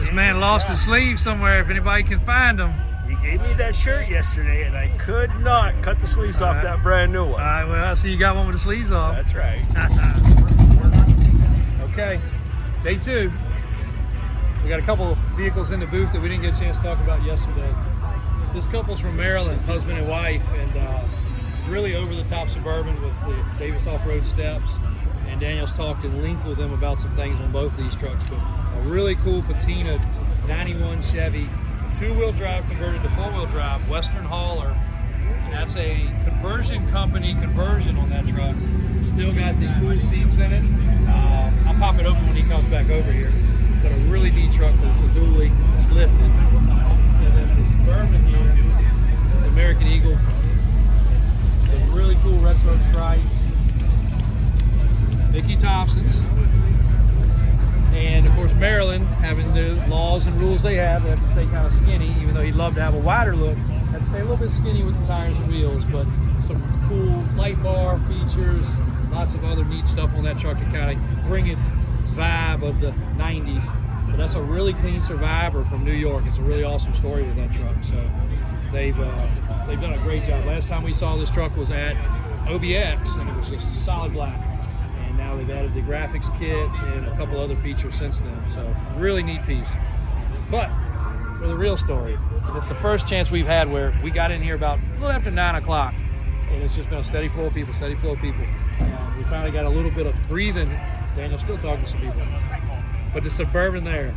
This man lost his sleeve somewhere, if anybody can find him. He gave me that shirt yesterday, and I could not cut the sleeves off that brand new one. All right, well, I see you got one with the sleeves off. That's right. Okay, day 2. We got a couple vehicles in the booth that we didn't get a chance to talk about yesterday. This couple's from Maryland, husband and wife, and really over-the-top Suburban with the Davis off-road steps. And Daniel's talked in length with them about some things on both of these trucks, but a really cool patina 91 Chevy, 2-wheel drive converted to 4-wheel drive, Western hauler, and that's a conversion company conversion on that truck. Still got the cool seats in it. I'll pop it open when he comes back over here. But a really neat truck because it's a dually, it's lifted. And then the Suburban here, the American Eagle, the really cool retro stripes, Mickey Thompson's, and of course Maryland, having the laws and rules they have to stay kind of skinny, even though he'd love to have a wider look, had to stay a little bit skinny with the tires and wheels, but some cool light bar features, lots of other neat stuff on that truck to kind of bring it vibe of the 90s. But that's a really clean Survivor from New York. It's a really awesome story with that truck. So they've done a great job. Last time we saw this truck was at OBX, and it was just solid black. And now they've added the graphics kit and a couple other features since then. So really neat piece. But for the real story, and it's the first chance we've had where we got in here about a little after 9 o'clock, and it's just been a steady flow of people, steady flow of people. We finally got a little bit of breathing. Daniel's still talking to some people. But the Suburban there,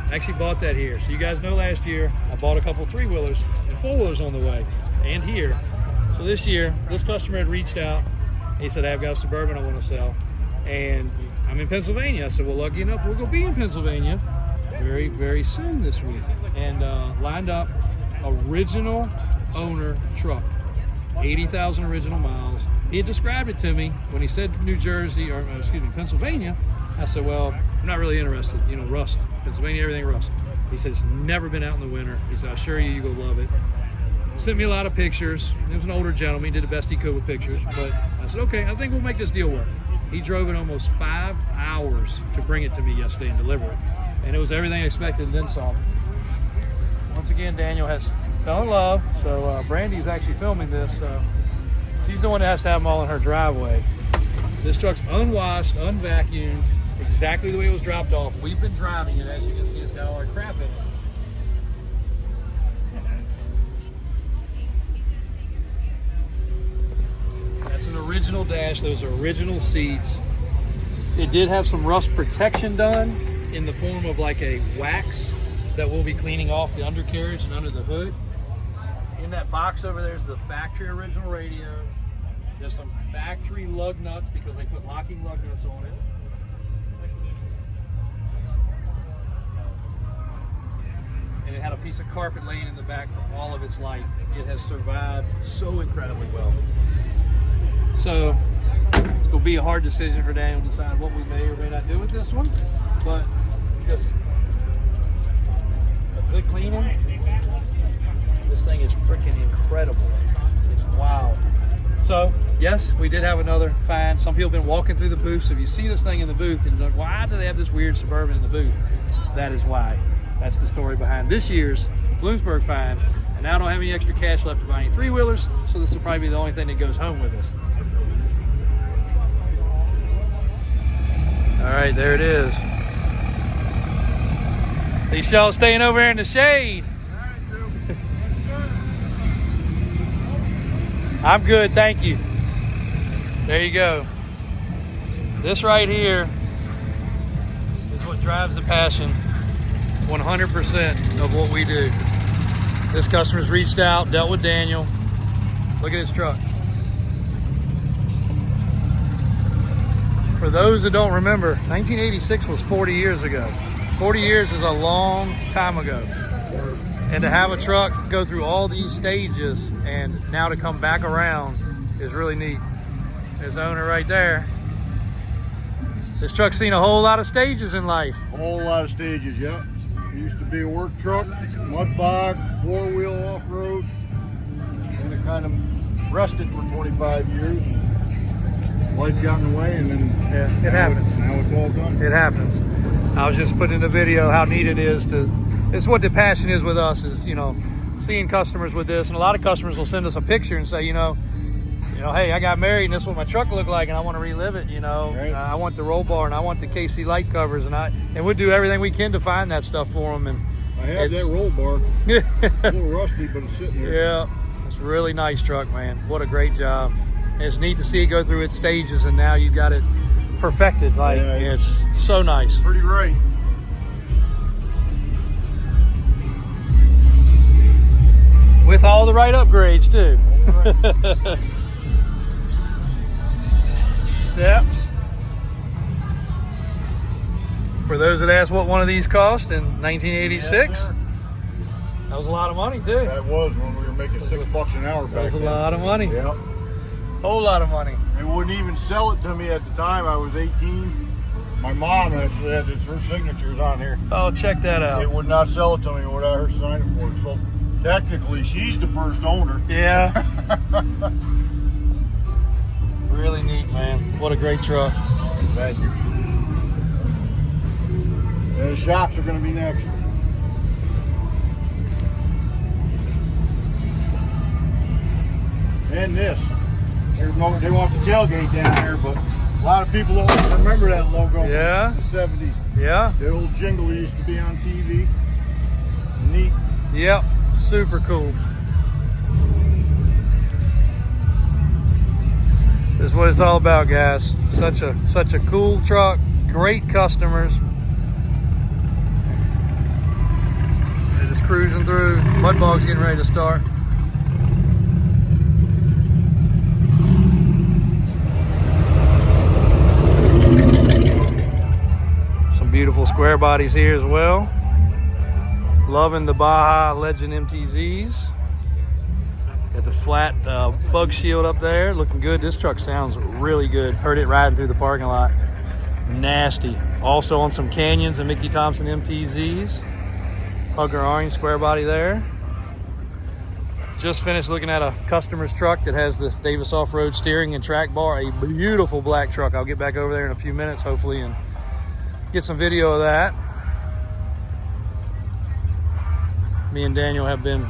I actually bought that here. So you guys know last year, I bought a couple 3-wheelers and 4-wheelers on the way, and here. So this year, this customer had reached out. He said, hey, I've got a Suburban I want to sell. And I'm in Pennsylvania. I said, well, lucky enough, we're going to be in Pennsylvania very, very soon this week. And lined up original owner truck, 80,000 original miles. He had described it to me when he said New Jersey, or excuse me, Pennsylvania. I said, well, I'm not really interested. You know, rust. Pennsylvania, everything rust. He said, it's never been out in the winter. He said, I assure you, you're going to love it. Sent me a lot of pictures. He was an older gentleman. He did the best he could with pictures. But I said, okay, I think we'll make this deal work. He drove it almost 5 hours to bring it to me yesterday and deliver it. And it was everything I expected and then some. Once again, Daniel has fell in love. So Brandy's actually filming this. She's the one that has to have them all in her driveway. This truck's unwashed, unvacuumed, exactly the way it was dropped off. We've been driving it. As you can see, it's got all our crap in it. That's an original dash. Those are original seats. It did have some rust protection done in the form of like a wax that we'll be cleaning off the undercarriage and under the hood. In that box over there is the factory original radio. There's some factory lug nuts because they put locking lug nuts on it. And it had a piece of carpet laying in the back for all of its life. It has survived so incredibly well. So it's going to be a hard decision for Daniel to decide what we may or may not do with this one. But just a good cleaning. This thing is freaking incredible. It's wow. So, yes, we did have another find. Some people have been walking through the booth. So if you see this thing in the booth and you're like, why do they have this weird Suburban in the booth? That is why. That's the story behind this year's Bloomsburg find. And now I don't have any extra cash left to buy any 3-wheelers, so this will probably be the only thing that goes home with us. All right, there it is. These y'all staying over here in the shade. I'm good, thank you. There you go. This right here is what drives the passion, 100% of what we do. This customer's reached out, dealt with Daniel. Look at his truck. For those that don't remember, 1986 was 40 years ago. 40 years is a long time ago. And to have a truck go through all these stages and now to come back around is really neat. His owner right there. This truck's seen a whole lot of stages in life. A whole lot of stages, yeah. It used to be a work truck, mud bog, 4-wheel off-road, and it kind of rested for 25 years. Life got in the way, and then it happens. Now it's all done. It happens. I was just putting in the video how neat it is to, it's what the passion is with us, is, you know, seeing customers with this. And a lot of customers will send us a picture and say, you know, hey, I got married and this is what my truck looked like and I want to relive it, you know. Right. I want the roll bar and I want the KC light covers, and we'll do everything we can to find that stuff for them. And I have that roll bar. A little rusty, but it's sitting there. Yeah, it's a really nice truck, man. What a great job. And it's neat to see it go through its stages, and now you've got it perfected. Like, Yeah, it's so nice. Pretty great. With all the right upgrades, too. All right. Steps. For those that asked what one of these cost in 1986, Yes, that was a lot of money, too. that was when we were making $6 an hour back That was a then. lot of money. Yep. Whole lot of money. They wouldn't even sell it to me at the time. I was 18. My mom actually had her signatures on here. Oh, check that They out. would not sell it to me without her signing for it. So technically, she's the first owner. Yeah. Really neat, man. What a great truck. Thank you. Yeah, the shops are going to be next. And this. They want the tailgate down here, but a lot of people don't remember that logo Yeah. from the 70s. Yeah. The old jingle used to be on TV. Neat. Yep. Super cool. This is what it's all about, guys. Such a cool truck. Great customers. They're just cruising through. Mudbog's getting ready to start. Some beautiful square bodies here as well. Loving the Baja Legend MTZs. Got the flat bug shield up there, looking good. This truck sounds really good. Heard it riding through the parking lot. Nasty. Also on some Canyons and Mickey Thompson MTZs. Hugger orange square body there. Just finished looking at a customer's truck that has the Davis off-road steering and track bar. A beautiful black truck. I'll get back over there in a few minutes, hopefully, and get some video of that. Me and Daniel have been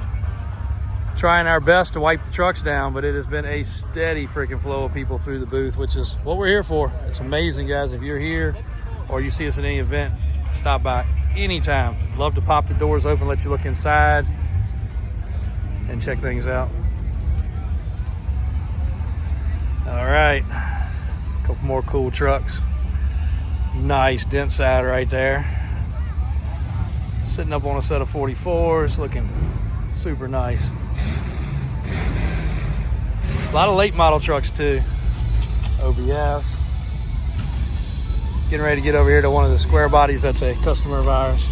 trying our best to wipe the trucks down, but it has been a steady freaking flow of people through the booth, which is what we're here for. It's amazing, guys. If you're here or you see us at any event, stop by anytime. Love to pop the doors open, let you look inside and check things out. All right, a couple more cool trucks. Nice dent side right there. Sitting up on a set of 44s, looking super nice. A lot of late model trucks too. OBS. Getting ready to get over here to one of the square bodies that's a customer of ours.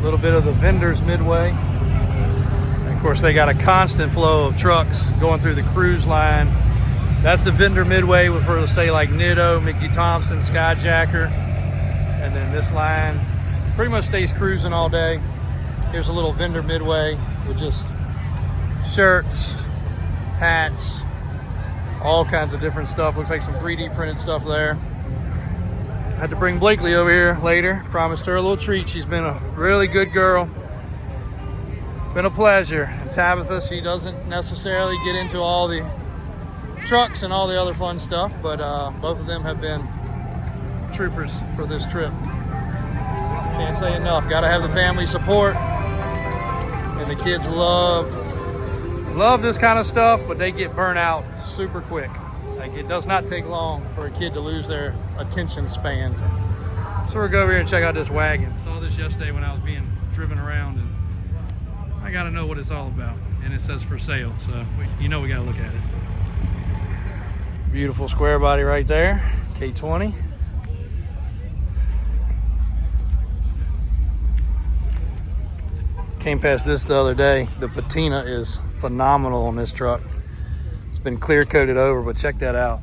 A little bit of the vendors midway. And of course, they got a constant flow of trucks going through the cruise line. That's the vendor midway for, say, like Nitto, Mickey Thompson, Skyjacker. And then this line pretty much stays cruising all day. Here's a little vendor midway with just shirts, hats, all kinds of different stuff. Looks like some 3D printed stuff there. Had to bring Blakely over here later. Promised her a little treat. She's been a really good girl. Been a pleasure. And Tabitha, she doesn't necessarily get into all the trucks and all the other fun stuff, but both of them have been troopers for this trip. Can't say enough. Got to have the family support, and the kids love this kind of stuff, but they get burnt out super quick. Like, it does not take long for a kid to lose their attention span. So we'll go over here and check out this wagon. Saw this yesterday when I was being driven around, and I got to know what it's all about. And it says for sale, so we got to look at it. Beautiful square body right there, K20. Came past this the other day. The patina is phenomenal on this truck. It's been clear coated over, but check that out.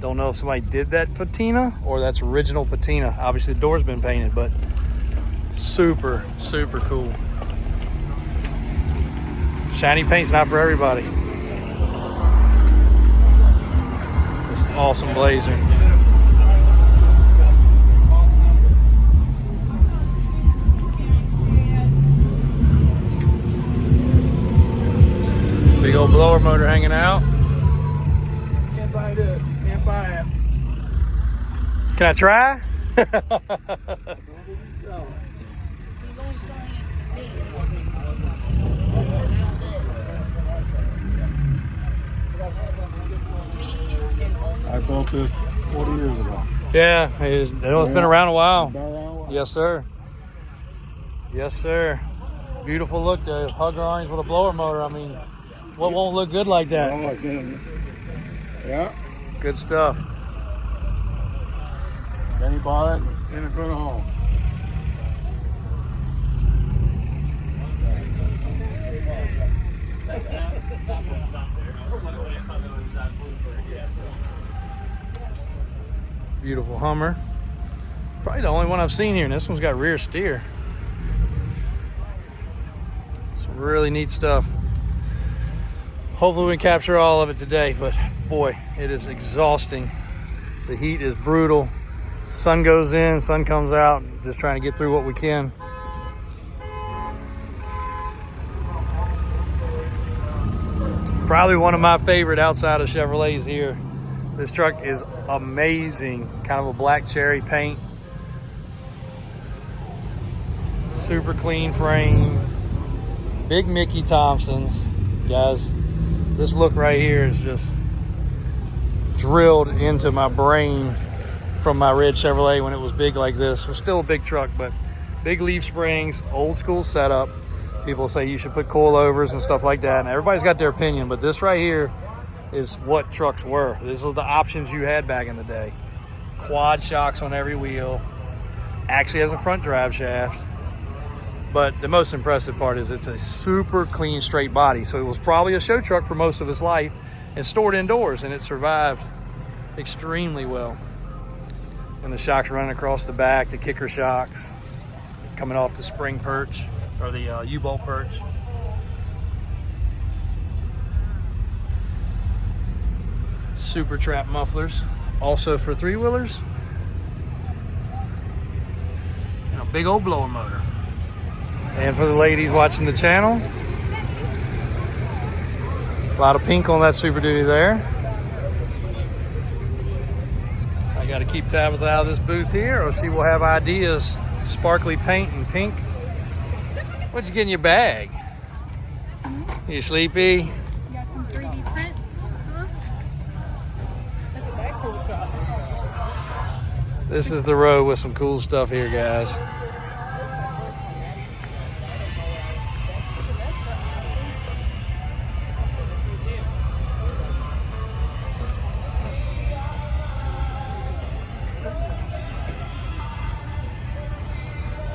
Don't know if somebody did that patina or that's original patina. Obviously the door's been painted, but super, super cool. Shiny paint's not for everybody. This awesome Blazer. blower motor hanging out. Can't buy it. Can't buy it. Can I try? He's only selling it to me. That's it. Me and only I built this 40 years ago. Yeah, it's been around a while. Been around a while. Yes, sir. Yes, sir. Beautiful look, though. Hug drawings with a blower motor. I mean, what won't look good like that? Oh, I can. Yeah. Good stuff. Then he bought it in a good home. Beautiful Hummer. Probably the only one I've seen here, and this one's got rear steer. Some really neat stuff. Hopefully we can capture all of it today, but boy, it is exhausting. The heat is brutal. Sun goes in, sun comes out. Just trying to get through what we can. Probably one of my favorite outside of Chevrolets here. This truck is amazing. Kind of a black cherry paint. Super clean frame. Big Mickey Thompsons. Guys, this look right here is just drilled into my brain from my red Chevrolet when it was big like this. It was still a big truck, but big leaf springs, old school setup. People say you should put coilovers and stuff like that, and everybody's got their opinion, but this right here is what trucks were. These are the options you had back in the day. Quad shocks on every wheel. Actually has a front drive shaft. But the most impressive part is it's a super clean, straight body. So it was probably a show truck for most of its life and stored indoors, and it survived extremely well. And the shocks running across the back, the kicker shocks, coming off the spring perch, or the U-bolt perch. Super trap mufflers, also for three-wheelers. And a big old blower motor. And for the ladies watching the channel, a lot of pink on that Super Duty there. I got to keep Tabitha out of this booth here, or she will have ideas. Sparkly paint and pink. What'd you get in your bag? You sleepy? You got some 3D prints, huh? Look at that cool shot. This is the road with some cool stuff here, guys.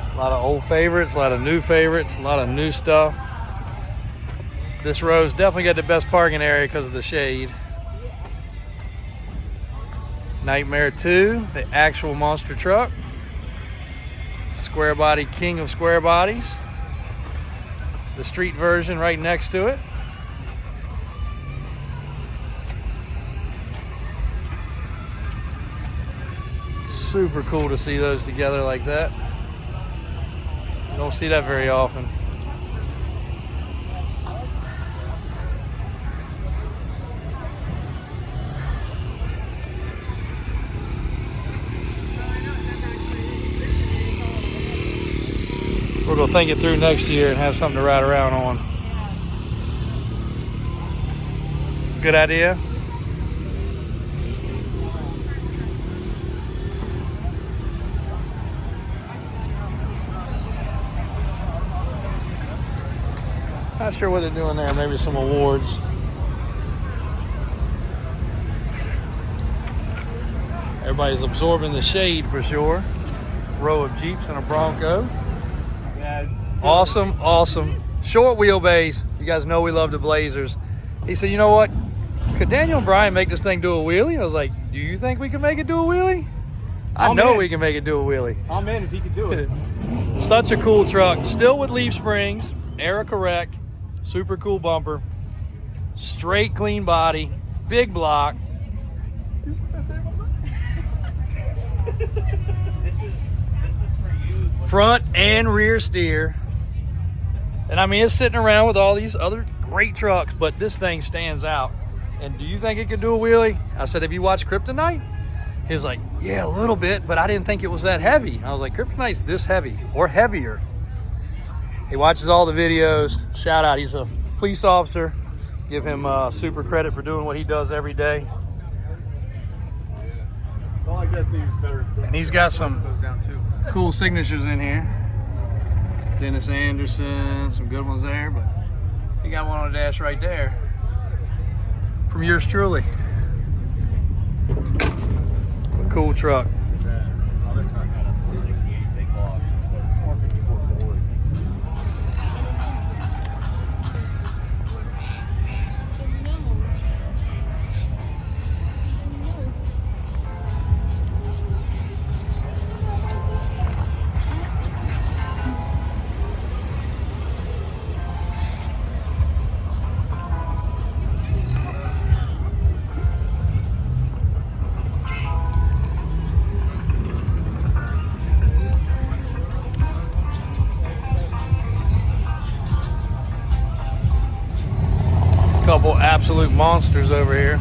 A lot of old favorites, a lot of new favorites, a lot of new stuff. This road's definitely got the best parking area because of the shade. Nightmare 2, the actual monster truck. Square body king of square bodies. The street version right next to it. Super cool to see those together like that. You don't see that very often. We're going to think it through next year and have something to ride around on. Good idea? Not sure what they're doing there. Maybe some awards. Everybody's absorbing the shade for sure. Row of Jeeps and a Bronco. Yeah. Awesome, awesome. Short wheelbase. You guys know we love the Blazers. He said, you know what? Could Daniel and Brian make this thing do a wheelie? I was like, do you think we can make it do a wheelie? I know we can make it do a wheelie. I'm in if he could do it. Such a cool truck. Still with leaf springs. Era correct. Super cool bumper. Straight clean body. Big block. This is for you. Front and rear steer. And I mean, it's sitting around with all these other great trucks, but this thing stands out. And do you think it could do a wheelie? I said, have you watched Kryptonite? He was like, yeah, a little bit, but I didn't think it was that heavy. I was like, Kryptonite's this heavy or heavier. He watches all the videos. Shout out, he's a police officer. Give him super credit for doing what he does every day. Well, I guess these better. And he's got some cool signatures in here. Dennis Anderson, some good ones there, but he got one on the dash right there from yours truly. A cool truck. Couple absolute monsters over here.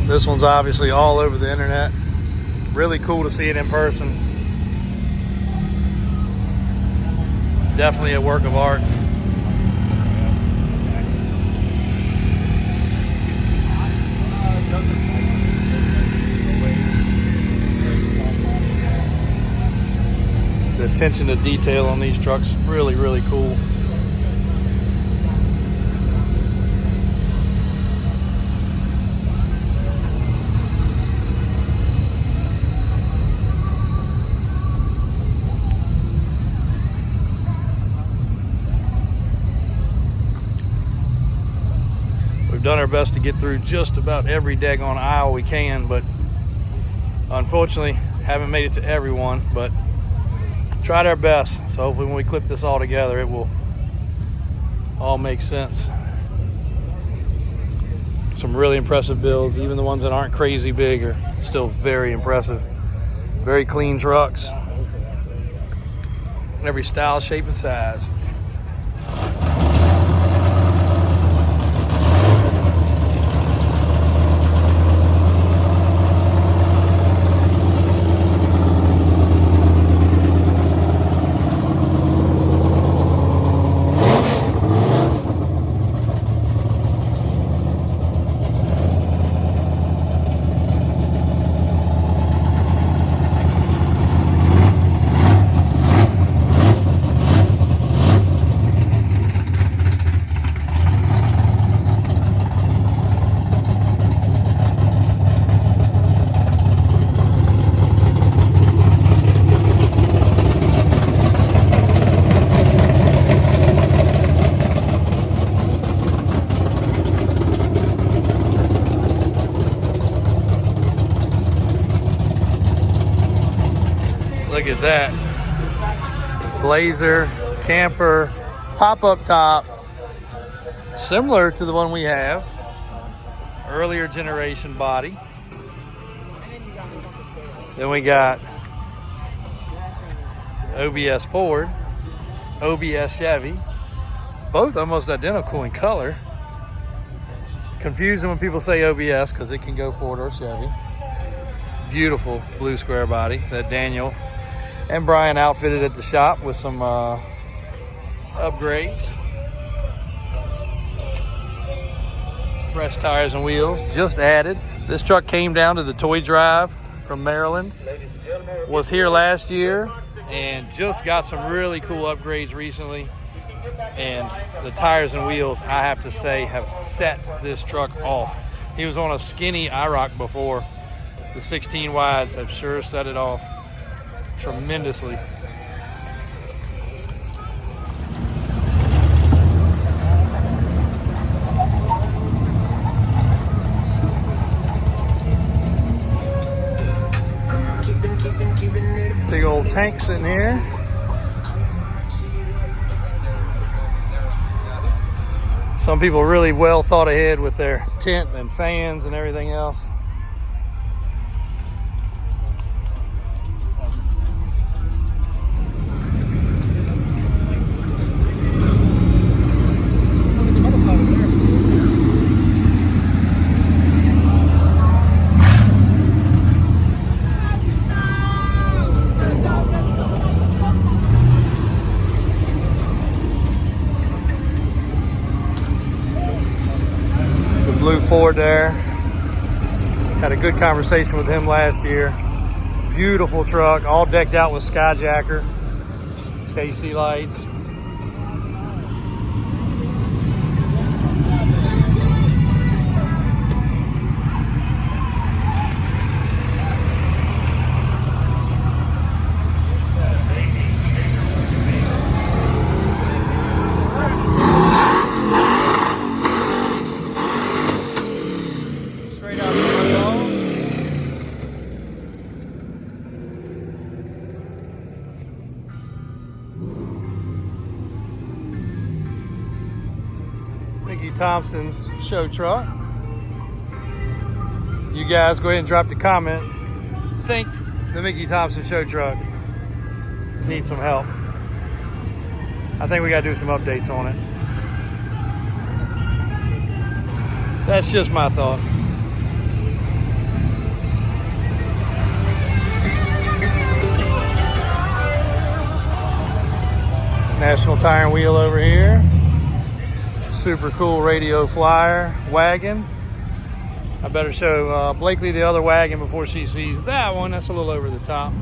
This one's obviously all over the internet. Really cool to see it in person. Definitely a work of art. The attention to detail on these trucks, really, really cool. We've done our best to get through just about every daggone aisle we can, but unfortunately haven't made it to everyone, but tried our best. So hopefully when we clip this all together, it will all make sense. Some really impressive builds. Even the ones that aren't crazy big are still very impressive. Very clean trucks. Every style, shape, and size. Look at that. Blazer, camper, pop-up top. Similar to the one we have. Earlier generation body. Then we got OBS Ford, OBS Chevy. Both almost identical in color. Confusing when people say OBS because it can go Ford or Chevy. Beautiful blue square body that Daniel and Brian outfitted at the shop with some upgrades. Fresh tires and wheels, just added. This truck came down to the toy drive from Maryland. Was here last year and just got some really cool upgrades recently. And the tires and wheels, I have to say, have set this truck off. He was on a skinny IROC before. The 16 wides have sure set it off tremendously. Big old tank sitting here. Some people really well thought ahead with their tent and fans and everything else. board there. Had a good conversation with him last year. Beautiful truck, all decked out with Skyjacker, KC lights. Mickey Thompson's show truck. You guys go ahead and drop the comment. Think the Mickey Thompson show truck needs some help. I think we gotta do some updates on it. That's just my thought. National Tire and Wheel over here. Super cool radio flyer wagon. I better show Blakely the other wagon before she sees that one. That's a little over the top.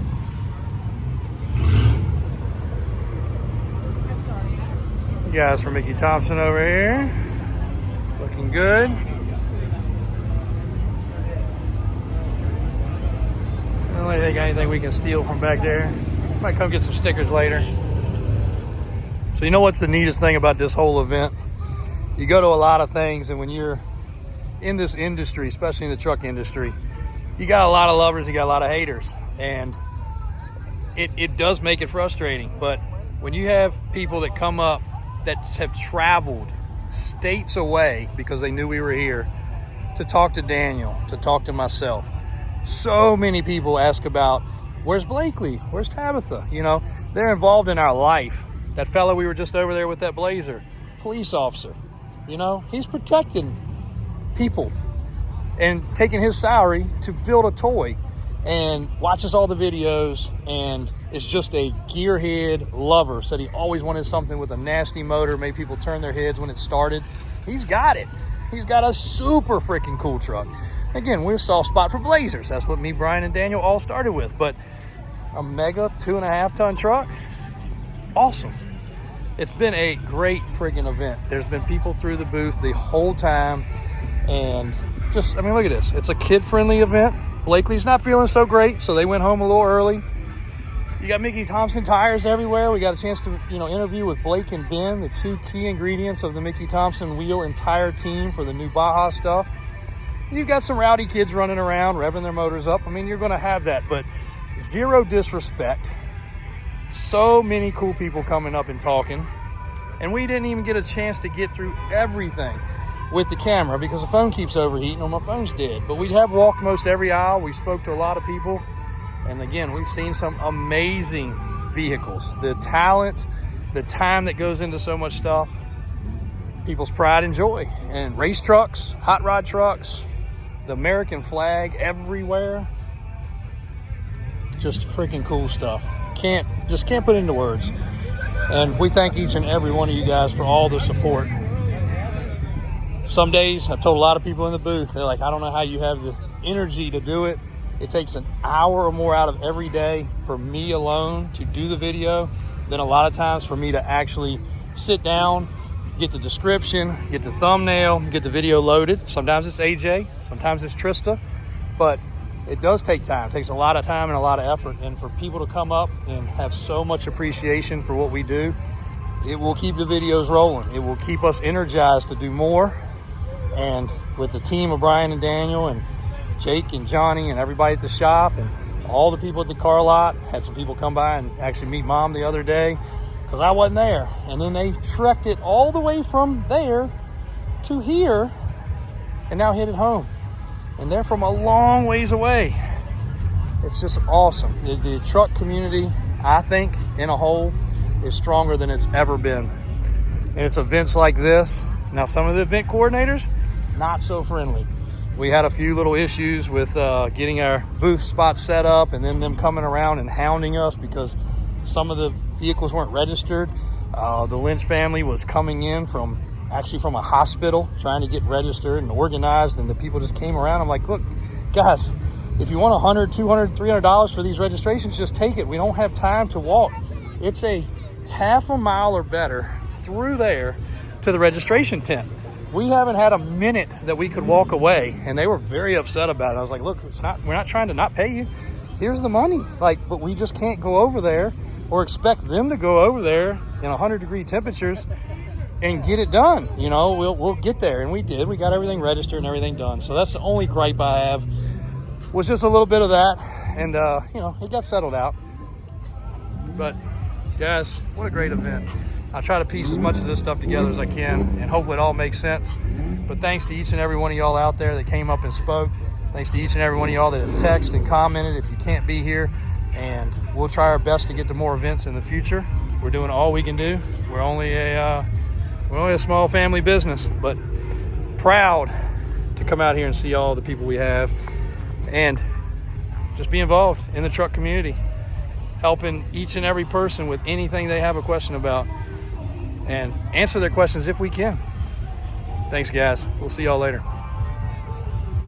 Guys from Mickey Thompson over here. Looking good. I don't think they got anything we can steal from back there. Might come get some stickers later. So you know what's the neatest thing about this whole event? You go to a lot of things, and when you're in this industry, especially in the truck industry, you got a lot of lovers, you got a lot of haters, and it does make it frustrating. But when you have people that come up that have traveled states away because they knew we were here to talk to Daniel, to talk to myself, so many people ask about, where's Blakely? Where's Tabitha? You know, they're involved in our life. That fellow we were just over there with that blazer, police officer, you know, he's protecting people and taking his salary to build a toy, and watches all the videos, and is just a gearhead lover. Said he always wanted something with a nasty motor, made people turn their heads when it started. He's got it. He's got a super freaking cool truck. Again, we're a soft spot for blazers. That's what me, Brian, and Daniel all started with. But a mega 2.5 ton truck, awesome. It's been a great freaking event. There's been people through the booth the whole time, and just, I mean, look at this. It's a kid-friendly event. Blakely's not feeling so great, so they went home a little early. You got Mickey Thompson tires everywhere. We got a chance to, you know, interview with Blake and Ben, the two key ingredients of the Mickey Thompson wheel and tire team for the new Baja stuff. You've got some rowdy kids running around, revving their motors up. I mean, you're going to have that, but zero disrespect. So many cool people coming up and talking, and we didn't even get a chance to get through everything with the camera because the phone keeps overheating, or my phone's dead. But we have walked most every aisle. We spoke to a lot of people, and again, we've seen some amazing vehicles. The talent, the time that goes into so much stuff, people's pride and joy, and race trucks, hot rod trucks, the American flag everywhere. Just freaking cool stuff. Can't put it into words. And we thank each and every one of you guys for all the support. Some days, I've told a lot of people in the booth, they're like, I don't know how you have the energy to do it. It takes an hour or more out of every day for me alone to do the video, then a lot of times for me to actually sit down, get the description, get the thumbnail, get the video loaded. Sometimes it's AJ, sometimes it's Trista, but it does take time. It takes a lot of time and a lot of effort. And for people to come up and have so much appreciation for what we do, it will keep the videos rolling. It will keep us energized to do more. And with the team of Brian and Daniel and Jake and Johnny and everybody at the shop and all the people at the car lot, had some people come by and actually meet Mom the other day because I wasn't there. And then they trekked it all the way from there to here and now headed home. And they're from a long ways away. It's just awesome. The truck community, I think, in a whole, is stronger than it's ever been. And it's events like this. Now, some of the event coordinators, not so friendly. We had a few little issues with getting our booth spots set up, and then them coming around and hounding us because some of the vehicles weren't registered. The Lynch family was coming in from actually from a hospital trying to get registered and organized, and the people just came around. I'm like, look, guys, if you want $100, $200, $300 for these registrations, just take it. We don't have time to walk. It's a half a mile or better through there to the registration tent. We haven't had a minute that we could walk away, and they were very upset about it. I was like, look, we're not trying to not pay you. Here's the money. Like, but we just can't go over there or expect them to go over there in 100-degree temperatures and get it done. You know, we'll get there, and we did. We got everything registered and everything done. So that's the only gripe I have, was just a little bit of that, and you know, it got settled out. But guys, what a great event. I try to piece as much of this stuff together as I can, and hopefully it all makes sense. But thanks to each and every one of y'all out there that came up and spoke. Thanks to each and every one of y'all that have texted and commented if you can't be here. And we'll try our best to get to more events in the future. We're doing all we can do. We're only a small family business, but proud to come out here and see all the people we have and just be involved in the truck community, helping each and every person with anything they have a question about and answer their questions if we can. Thanks, guys. We'll see y'all later.